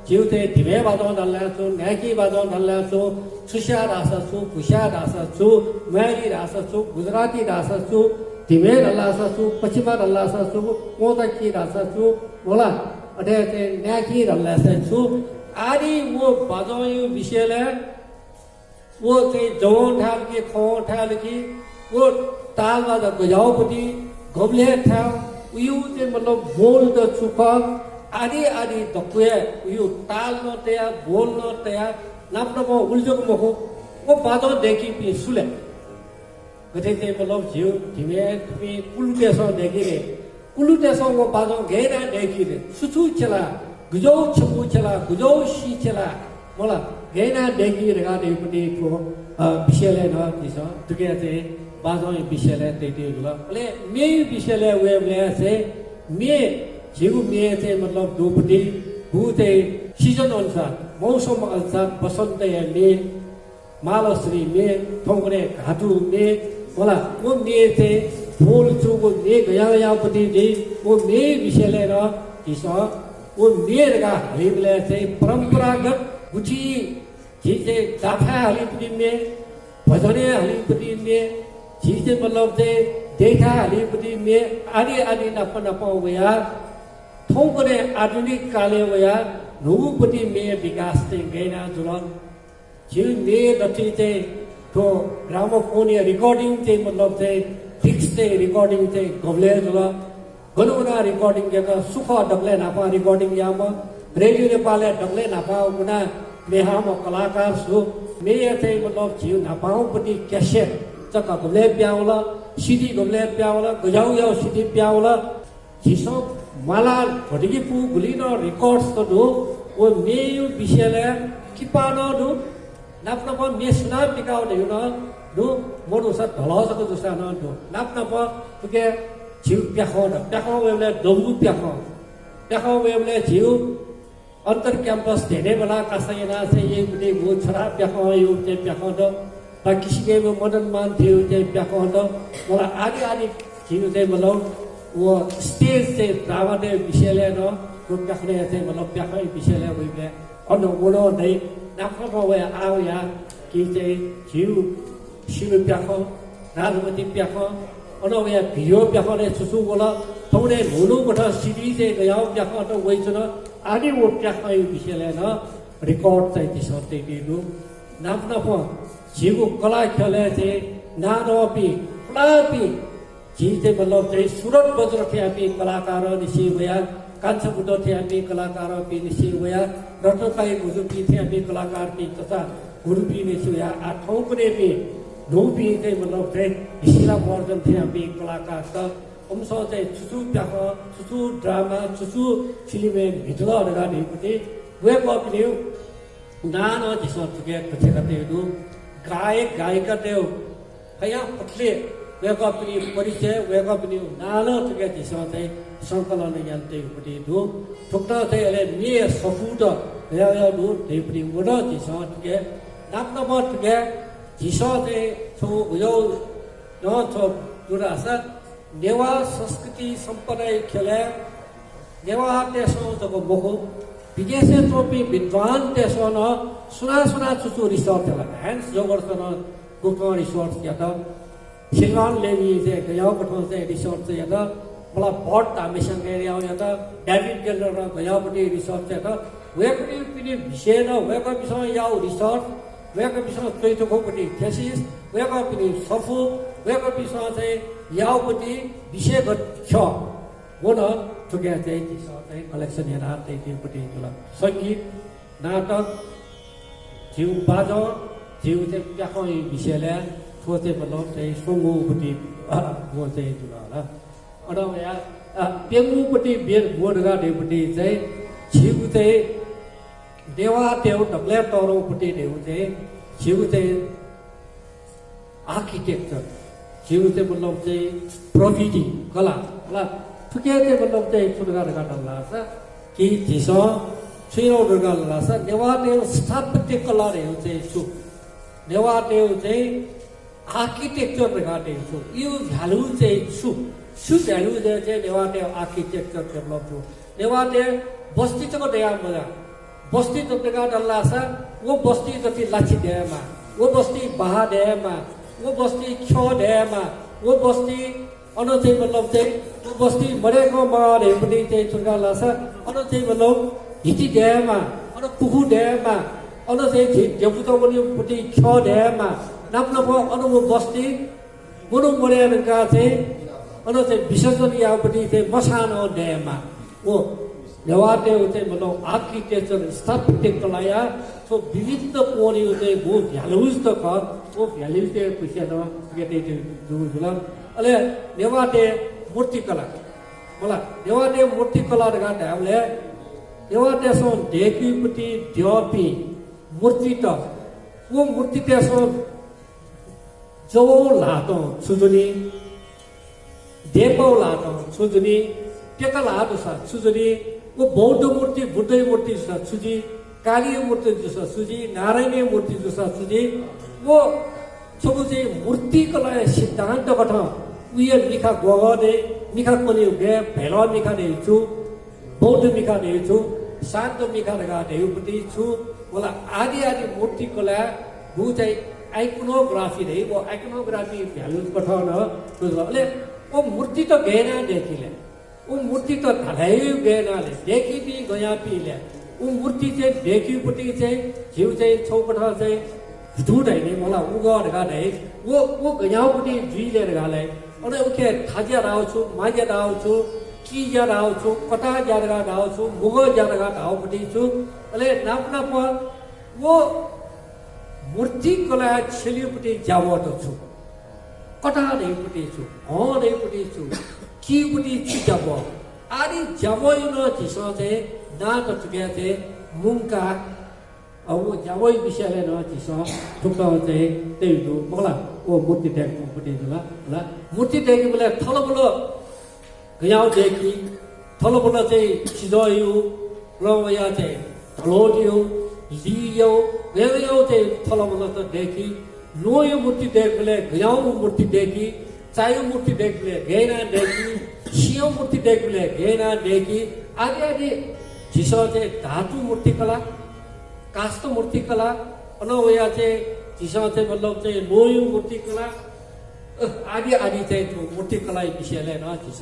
जिउते धिमे बाजाउन ढल्ला छु न्याकी बाजाउन ढल्ला छु सुस्या रासा छु पुस्या रासा छु म्याली रासा छु गुजराती रासा छु धिमे ढल्ला छु पश्चिमा ढल्ला छु कोदकी रासा छु होला अटे न्याकी ढल्ला छु आदि वो बाजाउ विषयले वो चाहिँ जौन ठाल के खो ठाल की वो ताल बाजा गजाउपट्टि गब्ले ठाल उयो चाहिँ मतलब बोल द चुक आदि दकुए उयो ताल न तया बोल न तया नाप्नको उल्जोको मखो वो बाजा देखि पि सुले गथे चाहिँ मतलब जिउ धिमे पि कुलुटेसो देखिरे कुलुटेसो वो बाजा घेरा देखिरे सुचु चला गुजौ छपु चला गुजौ सी चला मला घेना देखिरहेका देउपट्टि को विषयले न दिस तुके चाहिँ बाजा विषयले त्यति होला ले मे विषयले वेबले चाहिँ मे जिउ मे चाहिँ मतलब दुपट्टि हु चाहिँ सिजन अनुसार मौसम अनुसार बसन्त मे मालश्री मे थोंगरे घाटु मे होला वो मे चाहिँ फूल चुको मे गयापट्टि चाहिँ वो मे विषयले र दिस वो मेरका हामीले चाहिँ परम्परागत उठी चीजें दाफा हलीपति में भजने हलीपति में चीजें मतलब से देखा हलीपति में आदि नपा हुआ थोंकने आधुनिक काले हुआ नूपति में विकास से गैना जुलन जिल में दक्षिण से तो ग्रामोफोन या रिकॉर्डिंग से मतलब से फिक्स से रिकॉर्डिंग से गबले जुला गनुना रिकॉर्डिंग के का सुख डगले नापा रिकॉर्डिंग याम रेडियो ने पाले डगले नापा उना मेहाम कलाकार सु मे चाहिँ मतलब जिउ नापाउपट्टि क्यासेट चक्क गब्ले प्याउला सिडी गब्ले प्याउला गजाउ याउ सिडी प्याउला जिसो माला भटिकी पु गुलिन रेकर्ड्स त दु ओ मेयु विषयले किपानो दु नाप्न मे सुना पिकाउ देउ न दु मोडु स ढलसको जसा न दु नाप्न तुके जिउ प्याखो वेले दबु प्याखो वेले जिउ अंतर कैंपस देने वाला कसैना से ये बुढ़े वो छरा प्याखो यो ते प्याखो दो किसी के वो मदन मान थे ते प्याखो दो मोला आदि चीज से मतलब वो स्टेज से ड्रामा दे विषयले न वो प्याखने से मतलब प्याखो विषयले वही अन्य बोलो नहीं नाफा वो आओ या कि से जीव शिव प्याखो राजमती प्याखो अन्य वो भियो प्याखो ने सुसु बोला थोड़े लोलू बटा सीधी से गया प्याखो तो वही चुना आदि वो प्याखो विषयले न रिकॉर्ड चाहिँ दिसते दिनु नाप्न जीवको कला खेले चाहिँ नानोपि प्लापि जी चाहिँ मतलब चाहिँ सुरत बज्र थियापि कलाकार निसी वया कान्छा बुद्ध थियापि कलाकार पि निसी वया रत्नकाई गुरुपि थियापि कलाकार पि तथा गुरुपि निसी वया आठौं पनि पि नौपि चाहिँ मतलब चाहिँ हिसिला वर्जन थियापि कलाकार त हमसो चाहिँ छुचु प्याखो छुचु ड्रामा छुचु फिल्म भिडियोहरु गानेपछि वेब अफ न्यू नानो दिसो तुके कथेकते दु गायक गायिका देव कया पटले वेब अफ न्यू परिचय वेब अफ न्यू नानो तुके दिसो चाहिँ संकलन यन्ते पटी दु ठुक्ता चाहिँ ले मे सफुट या दु देपरि वडा दिसो तुके नाप्न तुके दिसो चाहिँ छु यो न छ दुरासा नेवा संस्कृति सम्पदाय खेले नेवा देशों जब बहु विदेशे चोपी विद्वान देशों न सुना चुचु रिसोर्ट चला हैंस जोगर्सन गुप्ता रिसोर्ट या तो सिल्वान लेवी से गया पठों से रिसोर्ट से या तो बड़ा पॉट तामिशन एरिया या तो डेविड गेलर न गया पठी रिसोर्ट से तो वे कभी विषय न वे कभी सो याव रिसोर्ट वे कभी सो तोय तो पठी थेसिस वे कभी सफु वे कभी सो से यावपट्टि विषयगत छ वो न तुके चाहिँ दिसो चाहिँ कलेक्सन हेरा त्यतिपट्टि जुल संगीत नाटक जिउ बाजा जिउ चाहिँ प्याखो विषयले थो चाहिँ मतलब चाहिँ सोङ्गोपट्टि गो चाहिँ जुन होला अनि यहाँ पेङ्गुपट्टि बेर बोर्ड गाडेपट्टि चाहिँ छिउ चाहिँ देवा देव ढक्ल्या टरौपट्टि देउ चाहिँ छिउ चाहिँ आर्किटेक्चर छिउ चाहिँ मतलब चाहिँ प्रविधि कला ल थुके चाहिँ मतलब चाहिँ सुनगार गाडा लाग्छ कि झिस छुइरो गाल लाग्छ नेवादेव स्थापत्य कला रहेको चाहिँ छु नेवादेव चाहिँ आर्किटेक्चर गाडेको छु यो भ्यालु चाहिँ छु भ्यालु चाहिँ नेवादेव आर्किटेक्चर डेभलप छु नेवादेव बस्ती चाहिँ दया मजा बस्ती जति डल्ला छ वो बस्ती जति लाछी ढेमा वो बस्ती बहा ढेमा वो बस्ती ख्यो ढेमा वो बस्ती अन चाहिँ मतलब चाहिँ वो बस्ती मरेको मरे पनि चाहिँ छुर्गा लाछ अन चाहिँ मतलब हिटी ढेमा अन पुहु ढेमा अन चाहिँ जेबुतो पनि ख्यो ढेमा नाप्न भयो अन वो बस्ती मुनु मरेका चाहिँ अन चाहिँ विसर्जन यापट्टि चाहिँ मसानो ढेमा वो नेवादेव चाहिँ मतलब आर्किटेक्चर स्थापत्य कला या सो विविध कोणीय चाहिँ वो भ्यालुज त ख वो भ्यालुज चाहिँ पुछ्या न गेटे जुगु जुलाम अले नेवादेव मूर्तिकला मलाई नेवादेव मूर्तिकला गाडे हामीले नेवादेव सो ढेकीपट्टि ढ्योपी मूर्ति त वो मूर्ति त्यसो जो लातो सुजुनी देपौ लातो सुजुनी टेका लातो छ सुजुनी वो बौद्ध मूर्ति बुद्ध मूर्ति जसा सुजी काली मूर्ति जसा सुजी नारायणी मूर्ति जसा सुजी वो सब चाहिँ मूर्ति कला सिद्धान्त गठ उयो मिखा गगने मिखा पनि गे भेला मिखा देछु बौद्ध मिखा देछु शान्त मिखा लगा देउपट्टि छु होला आदि आदि मूर्ति कला वो चाहिँ आइकोनोग्राफी रे वो आइकोनोग्राफी भ्यालु गठन बुझले वो मूर्ति त गएन देखिले वो मूर्ति त ढलाइ गएनले देखि पनि गया पिले वो मूर्ति चाहिँ देखिपट्टि चाहिँ झिउ चाहिँ छौकठा चाहिँ झुट हैन मलाई उगड गाडे वो गयापट्टि जुइलेर गाले अनि उके खाजा राउँछु माजा राउँछु किजा राउँछु कटा जाडगा राउँछु मुग जाडगा राउँपट्टि छु अले नाप्ना प वो मूर्ति कला छेलिपट्टि जावट छु कटा नेपट्टि छु ह नेपट्टि छु किपट्टि छु जब आदि जवै न झिस चाहिँ नाट चुक्या चाहिँ मुङका अब जवै विषयले न झिस ठुक्क चाहिँ त्यही हो मलाई ओ मूर्ति ट्यागपट्टि जुला ल मूर्ति ट्यागि बेला थलबल गयाउ देखि थलबल चाहिँ सिजयो रया चाहिँ ढलोडियो लियो गयो चाहिँ थलबल त देखि नोयो मूर्ति देख बेला गयाउ मूर्ति देखि चायो मूर्ति देख बेला गैना देखि सियो मूर्ति देख बेला गैना देखि आदि आदि झिस चाहिँ धातु मूर्ति कला काष्ठ मूर्ति कला अनवया चाहिँ झिस चाहिँ मतलब चाहिँ नोयो मूर्ति कला आदि आदि चाहिँ त्यो मूर्ति कला विषयले न झिस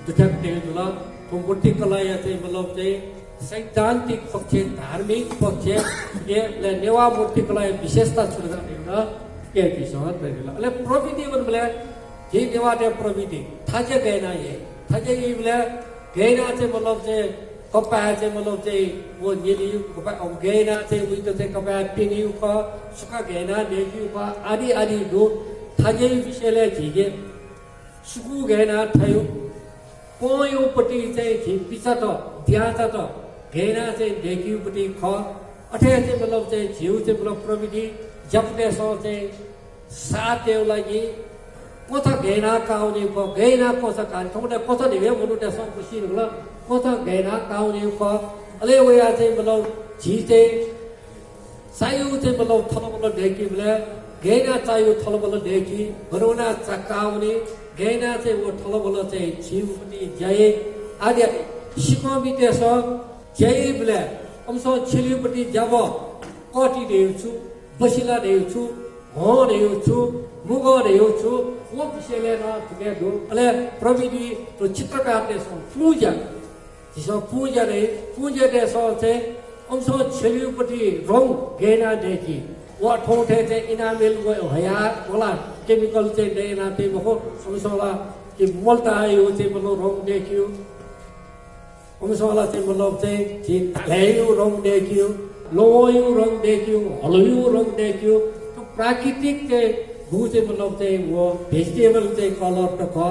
दुठ्याक जुल त्यो मूर्ति कला या चाहिँ मतलब चाहिँ सैद्धान्तिक पक्ष धार्मिक पक्ष यसले नेवा मूर्ति कला विशेषता छुट्टा के झिस अले प्रविधि बोले जे नेवा दे प्रविधि थाजे गएना ये थाजे ये बोले गएना चाहिँ मतलब चाहिँ कपा चाहिँ मतलब चाहिँ वो नेली कपा गएना चाहिँ उयो चाहिँ कपा पिनी उप सुका गएना नेली उप आदि आदि दो थाजे विषयले झिगे सुकु गएना थयो पयोपट्टि चाहिँ झि पिछा त द्याचा त गएना चाहिँ देखिपट्टि ख अठे चाहिँ मतलब चाहिँ झिउ चाहिँ मतलब प्रविधि जपने सो चाहिँ साथेउ लागि कथा गएना काउने प गएना कथा कान थोडा कथा दिवे मनुटे सब खुसी होला कथा गएना काउने प अले वया चाहिँ मतलब झि चाहिँ सायु चाहिँ मतलब थलबल देखि बेला गएना चायो थलबल देखि भरोना चकाउने गएना चाहिँ वो थलबल चाहिँ झिउपट्टि जय आदि सिकमी तेस जय बेला अम्सो छिलिपट्टि जब कटी देउछु बसिला देउछु ह देउछु मुग देउछु वो विषयले न तुके दो अले प्रविधि तो चित्रकारले सो पूजा जिसो पूजा दे सो चाहिँ अम्सो छिलिपट्टि रङ गएना देखि वो ठोठे चाहिँ इनामेल हया होला केमिकल चाहिँ देना त्यही भएको अम्सोला कि मल्टा आयो चाहिँ मतलब रङ देखियो अम्सोला चाहिँ मतलब चाहिँ झि ढलाइयो रङ देखियो लोयो रङ देखियो हलयो रङ देखियो त्यो प्राकृतिक चाहिँ गु चाहिँ मतलब चाहिँ वो भेजिटेबल चाहिँ कलर त क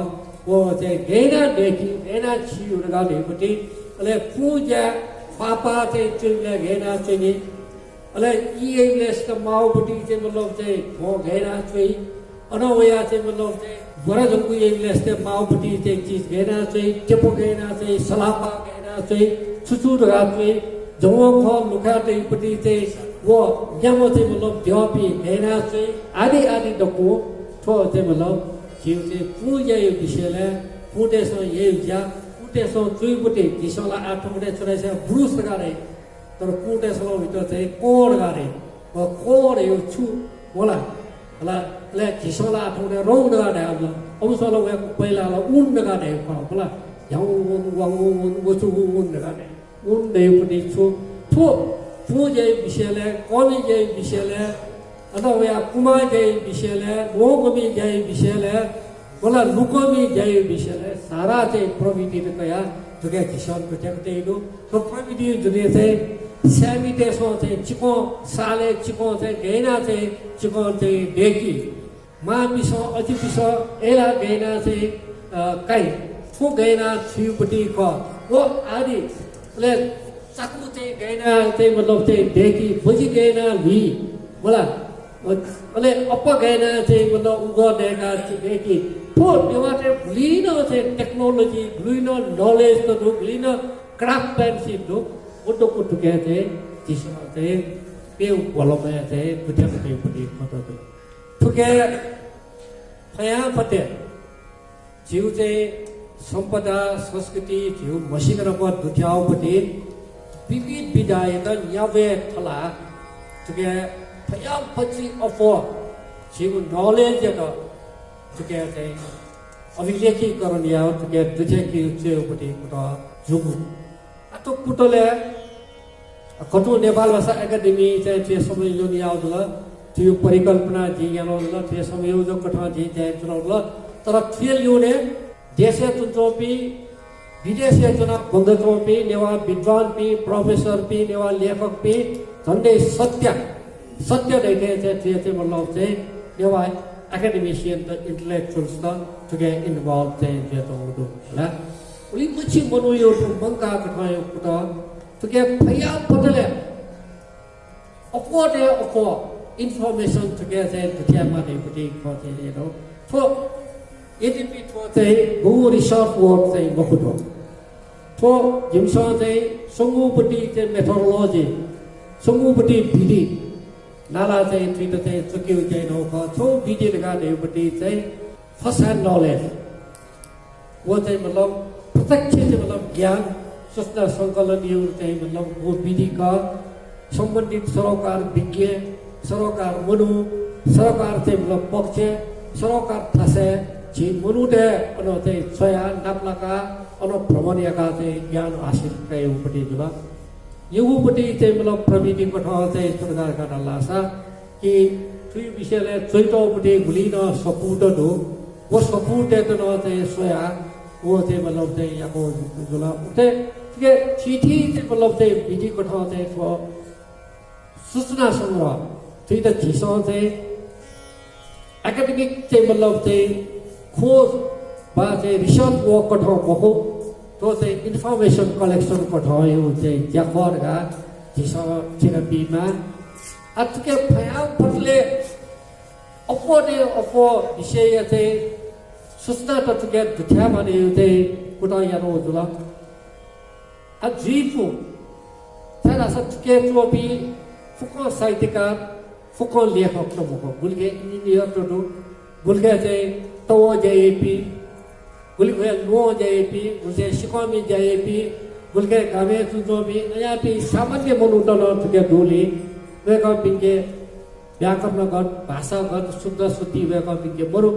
वो चाहिँ घेना देखि घेना छिउर गालेपट्टि अले पूजा पापा चाहिँ चुइले घेना चाहिँ अले इएलेस त माउपट्टि चाहिँ मतलब चाहिँ वो घेना चाहिँ अनवया चाहिँ मतलब चाहिँ बराजको इएलेस त माउपट्टि चाहिँ चीज घेना चाहिँ टेपो घेना चाहिँ सलापा घेना चाहिँ छुचुर गा चाहिँ जौँ ख लुखा दैपट्टि चाहिँ वो यहाँ चाहिँ मतलब ड्यापी घेना चाहिँ आदि आदि डको ठो चाहिँ मतलब जिउ चाहिँ पूजा यो विषयलाई पुटेसँग यही ज्या पुटेसँग चुइपट्टि झिसला आठवटा चुराइछ ब्रुस गारे तर पुटेसँग भित्र चाहिँ कोड गारे कोड यो छु होला होला ले झिसला आठवटा रौँ गाडे अब अवसला उयो पहिलालाई उन गाडे होला याउ वाउ वचु उन गाडे उन दैपट्टि छु ठो पूजा विषयलाई कमी जय विषयलाई अथवा या कुमा जय विषयलाई मोगमी जय विषयलाई बोला लुकमी जय विषयलाई सारा चाहिँ प्रविधि कया जुगे किसान प्रत्यक्ष इलो तो प्रविधि जुगे चाहिँ स्यामी देशो चाहिँ चिको साले चिको चाहिँ घेना चाहिँ चिको चाहिँ डेकी मामिसो अतिपिसो एला घेना चाहिँ काई फु घेना छिउपट्टि क वो आदि ले चाकु चाहिँ घेना चाहिँ मतलब चाहिँ डेकी भुजी घेना ली बोला अले अप घेना चाहिँ मतलब उगो देगा डेकी तो देवाटे भुलिन चाहिँ टेक्नोलोजी भुलिन नलेज त भुलिन क्राफ्टम्यानशिप दु ओटो कुटु के चाहिँ जिसमा चाहिँ पेउ भलमा चाहिँ बुझ्यापट्टि पनि मद्दत ठुके फयापटे जिउ चाहिँ सम्पदा संस्कृति जिउ मसिगरको दुथ्याउपट्टि विविध विधायक यावे थला ठुके फयापछि अफो जिउ नलेज त ठुके चाहिँ अभिलेखीकरण या ठुके दुथ्याकी चेउपट्टि कुटा जुगु अतो कुटले कटु नेपाल भाषा एकाडेमी चाहिँ त्यो संयोजन याउदल त्यो परिकल्पना जी याउदल त्यो संयोजक कथा जी चाहिँ चुनाउदल तर त्यो ल्युने देशे तुचोपी विदेशे चुना बन्धचोपी नेवा विद्वान पी प्रोफेसर पी नेवा लेखक पी झन्डै सत्य दैथे चाहिँ त्यो मतलब चाहिँ नेवा एकाडेमिशियन त इन्टेलेक्चुअल्स त टुगे इन्भल्भ चाहिँ त्यो त हुँदो होला उली पछि मनु यो मंका कथा यो कुटा टुगे फया पटले अफोर्ड अफो इन्फर्मेसन टुगे चाहिँ दुथिया माने पुटी खोजे हेरो फो एडिपी फो चाहिँ गु रिसर्च वर्क चाहिँ बहुतो फो जिमसा चाहिँ संगुपटी चाहिँ मेथोडोलोजी संगुपटी विधि नाला चाहिँ ट्रिट चाहिँ चुक्यो चाहिँ नौका छो विधि गानेपट्टि चाहिँ फर्स्ट ह्यान्ड नलेज वो चाहिँ मतलब प्रत्यक्ष चाहिँ मतलब ज्ञान सूचना संकलन यो चाहिँ मतलब वो विधि का संबंधित सरोकार विज्ञ सरोकार मनु सरोकार चाहिँ मतलब पक्ष सरोकार थासे जी मनु दे अन चाहिँ छया नाप्लाका अन भ्रमणियाका चाहिँ ज्ञान हासिल गएपट्टि जुल योपट्टि चाहिँ मतलब प्रविधि कथा चाहिँ सरकार गर्न लासा कि त्यो विषयलाई चैतौपट्टि भुलिन सपुट हो वो सपुट न चाहिँ सोया वो चाहिँ मतलब चाहिँ यहाँको जुल उठे के चिठी चाहिँ मतलब चाहिँ विधि कथा चाहिँ सूचना संग्रह त्यही त झिसो चाहिँ एकाडेमिक चाहिँ मतलब चाहिँ खोज वा चाहिँ रिसर्च वर्क कठा भएको तो चाहिँ इन्फर्मेसन कलेक्सन कठा यो चाहिँ ज्याफरगा झिसो थेरापीमा अतके फयापटले अफो विषय चाहिँ सूचना तत्के दुथ्या माने यो चाहिँ कुटा यानो जुल आ जीपु थारा सत्के चोपी फुको साहित्यकार फुको लेखक त मुखो गुल्गे इंजिनियर तो गुल्गे चाहिँ तो जेपी गुल्गे नो जेपी गुल्गे सिकोमी जेपी गुल्गे गावे सुजोबी नया पी सामान्य मनुटन तुके डोली वेका पिंगे व्याकरण गण भाषा गण शुद्ध शुद्धि वेका पिंगे बरु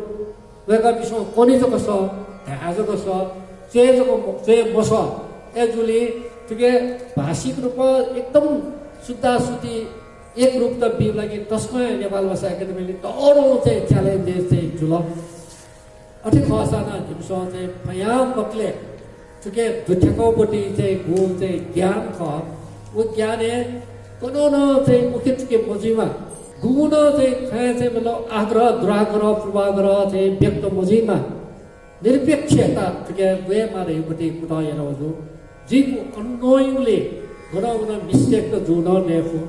वेका विषय कोनी जो कसो धाजो कसो चेजको चे बसो एजुली तुके भाषिक रूप एकदम शुद्ध शुद्धि एक रूप त बिउ लागि तस्मै नेपाल भाषा एकाडेमीले तरो चाहिँ च्यालेन्जेस चाहिँ जुल अति खसाना जिमसो चाहिँ फयाम पक्ले तुके दुथ्याकोपट्टि चाहिँ गु चाहिँ ज्ञान ख वो ज्ञान है कोनो न चाहिँ मुख्य तुके मजिमा गुण चाहिँ खाए चाहिँ मतलब आग्रह दुराग्रह पूर्वाग्रह चाहिँ व्यक्त मझैमा निरपेक्षता ठिकै गएमा रहेपट्टि कुरा हेरौँ जीव अनोइङले घुन मिस्टेक त जुन लेखो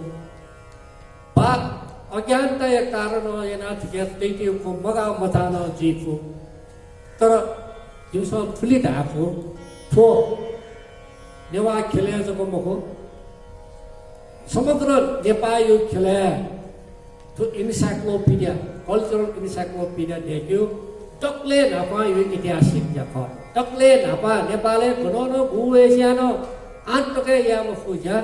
बा अज्ञानता कारण एना ठिकै दैत्यको मगा मचान जीव तर दिउँसो ठुली ढाको ठो नेवा खेले जब मको समग्र नेपाल यो खेले त्यो इन्साइक्लोपिडिया कल्चरल इन्साइक्लोपिडिया देख्यो टक्ले नापा यो ऐतिहासिक जखा टक्ले नापा नेपालले बनाउन गुए सानो आन्तके याम फुजा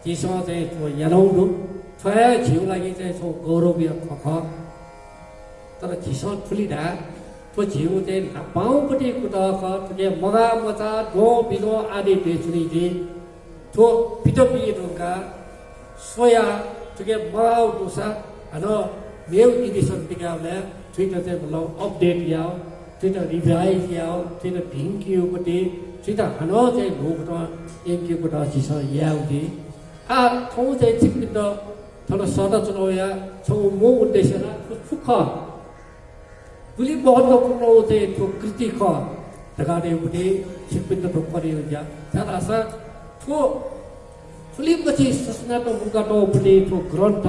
जिसो चाहिँ त्यो यानौडु छया छिउ लागि चाहिँ सो गौरवीय खख तर जिसो ठुलिडा त्यो झिउ चाहिँ नापाउपट्टि कुटक त्यो मगा मचा दो बिनो आदि बेचुनी जे त्यो पिटपी ढुङ्गा सोया त्यो मगाउ दुसा हनो मेउ एडिसन पिकाउले ट्विटर चाहिँ मतलब अपडेट याओ ट्विटर रिभाइज याओ ट्विटर भिङ्कियोपट्टि ट्विटर हनो चाहिँ भोकट एमकेबाट चिस याउदी आ ठाउँ चाहिँ चिपिन्द थोडा संरचना या छौ मो उद्देश्य सुख पुलि महत्त्वपूर्ण चाहिँ त्यो कृति ख ढगाडेपट्टि चिपिन्द ढोकरी हुन्छ त्याला असा ठो फुलीपछि सस्नातो मुकाटोपट्टि त्यो ग्रन्थ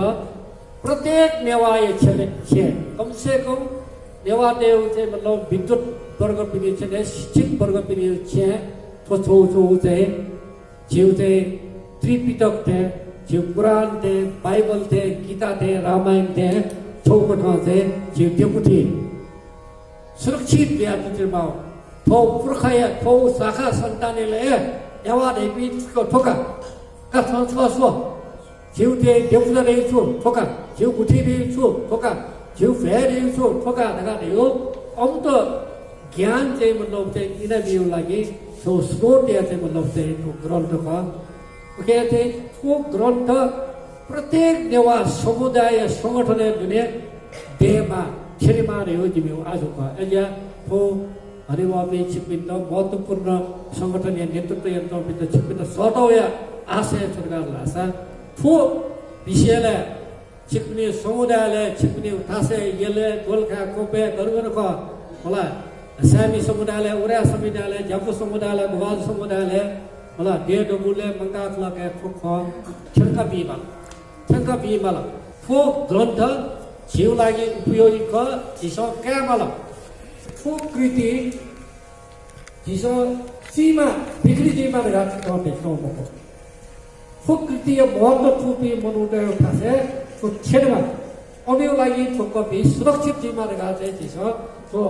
प्रत्येक नेवाय छे कम से कम नेवा देव चाहिँ मतलब विद्युत वर्ग पनि छे शिक्षित वर्ग पनि छे तो छौ चाहिँ जिउ चाहिँ त्रिपिटक थे जिउ कुरान थे बाइबल थे गीता थे रामायण थे छौको ठाउँ चाहिँ जिउ देवकुठी सुरक्षित व्यापतिमा थो पुर्खाया थो शाखा सन्तानले नेवा देवीको ठोका कथन छ जिउ चाहिँ देउता रहेछु ठोका जिउ गुठी रहेछु ठोका जिउ भे रहेछु ठोका ढगाले हो अन्त ज्ञान चाहिँ मतलब चाहिँ इनाबियो लागि सो स्रोत या चाहिँ मतलब चाहिँ त्यो ग्रन्थ के चाहिँ त्यो ग्रन्थ प्रत्येक नेवा समुदाय सङ्गठन दुने देहमा छेरिमा रह्यो जिम्यो आजको एलिया थो हरिवाबे छिपिन्द महत्त्वपूर्ण सङ्गठन या नेतृत्व यन्त्रभित्र छिपिन्द सटौया आशय सरकार लासा ठो विषयलाई छिप्ने समुदायलाई छिप्ने उठासे यसले गोर्खा कोपे गरुगरको मलाई सामी समुदायलाई उरा समुदायलाई झ्यापु समुदायलाई भुवाल समुदायलाई मलाई डेढ मुले मङ्गाक लगे ठोक ठ्याङ्का बिमाल ठो ग्रन्थ जिउ लागि उपयोगी क जिसो क्यामल ठो कृति जिसो सीमा बिक्री जिमा राख गर्दै छौ मको प्रकृति महत्त्वपूर्ण मनुदय खासे तो छेडमा अबियो लागि तो कपि सुरक्षित जिम्मेदारी चाहिँ दिस तो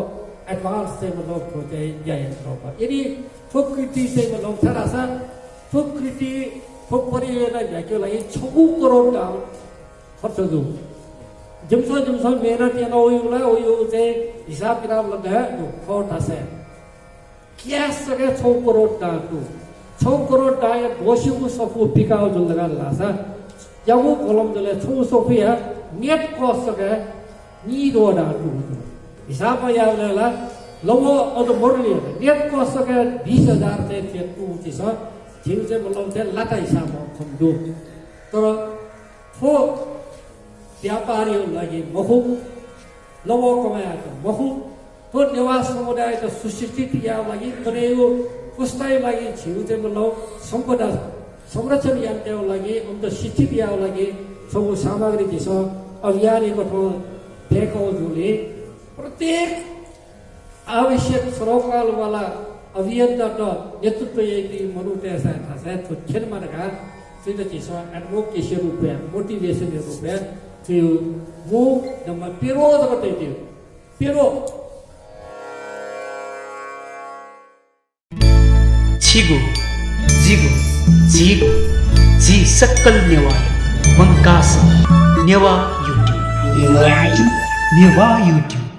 एडभान्स चाहिँ मतलब तो चाहिँ यायन छ यदि प्रकृति चाहिँ मतलब थरासा प्रकृति परियोजना भएको लागि 6 करोड खर्च दु जमसो मेहनत या नउला यो चाहिँ हिसाब किताब लगाए फोर्ट आसे क्यास सके 6 करोड दाको 6 करोड दाय दोषीको सफु पिकाउ जुन लगा लासा जबु कलम जले छु सोफिया नेट कॉस्ट सके नि रोडा टु हिसाब यावला लवो अद मोरली नेट कॉस्ट सके 20000 चाहिँ त्यो चिस जिउ चाहिँ मतलब चाहिँ लाटा हिसाबमा खम्दो तर फो व्यापारीहरु लागि बहु लवो कमाएको बहु तो निवास समुदाय त सुशिक्षित या लागि तरेयो पुस्ताइ लागि जिउ चाहिँ मतलब सम्पदा संरक्षण यान्त्यो लागि अन्त शिक्षित या लागि सब सामग्री दिस अभियानीको ठाउँ देखो जुले प्रत्येक आवश्यक सरोकारवाला अभियन्ता त नेतृत्व यदि मनुते साथ तो खेलमा रखा चाहिँ दिस एडभोकेसी रूपमा मोटिभेसन रूपमा त्यो वो नम्बर विरोध गर्दै थियो पेरो छिगो जिगो जिगो जी सक्कल नेवार मंकासा नेवा यूट्यूब